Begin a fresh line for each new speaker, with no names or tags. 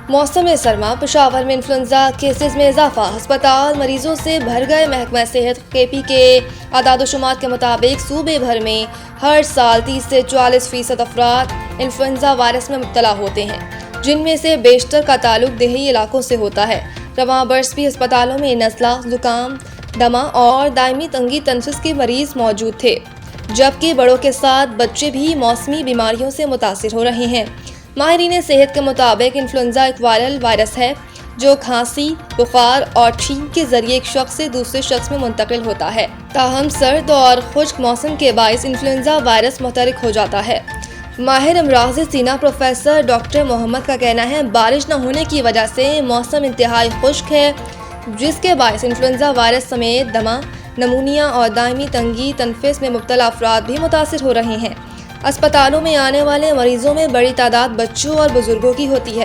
موسم سرما، پشاور میں انفلوئنزا کیسز میں اضافہ، ہسپتال مریضوں سے بھر گئے۔ محکمہ صحت KP کے اعداد و شمار کے مطابق صوبے بھر میں ہر سال 30 سے 44% افراد انفلوئنزا وائرس میں مبتلا ہوتے ہیں، جن میں سے بیشتر کا تعلق دیہی علاقوں سے ہوتا ہے۔ رواں برس بھی ہسپتالوں میں نزلہ، زکام، دمہ اور دائمی تنگی تنفس کے مریض موجود تھے، جبکہ بڑوں کے ساتھ بچے بھی موسمی بیماریوں سے متاثر ہو رہے ہیں۔ ماہرین صحت کے مطابق انفلوئنزا ایک وائرل وائرس ہے جو کھانسی، بخار اور چھینک کے ذریعے ایک شخص سے دوسرے شخص میں منتقل ہوتا ہے۔ تاہم سرد اور خشک موسم کے باعث انفلوئنزا وائرس متحرک ہو جاتا ہے۔ ماہر امراض سینہ پروفیسر ڈاکٹر محمد کا کہنا ہے، بارش نہ ہونے کی وجہ سے موسم انتہائی خشک ہے، جس کے باعث انفلوئنزا وائرس سمیت دمہ، نمونیا اور دائمی تنگی تنفس میں مبتلا افراد بھی متاثر ہو رہے ہیں۔ اسپتالوں میں آنے والے مریضوں میں بڑی تعداد بچوں اور بزرگوں کی ہوتی ہے۔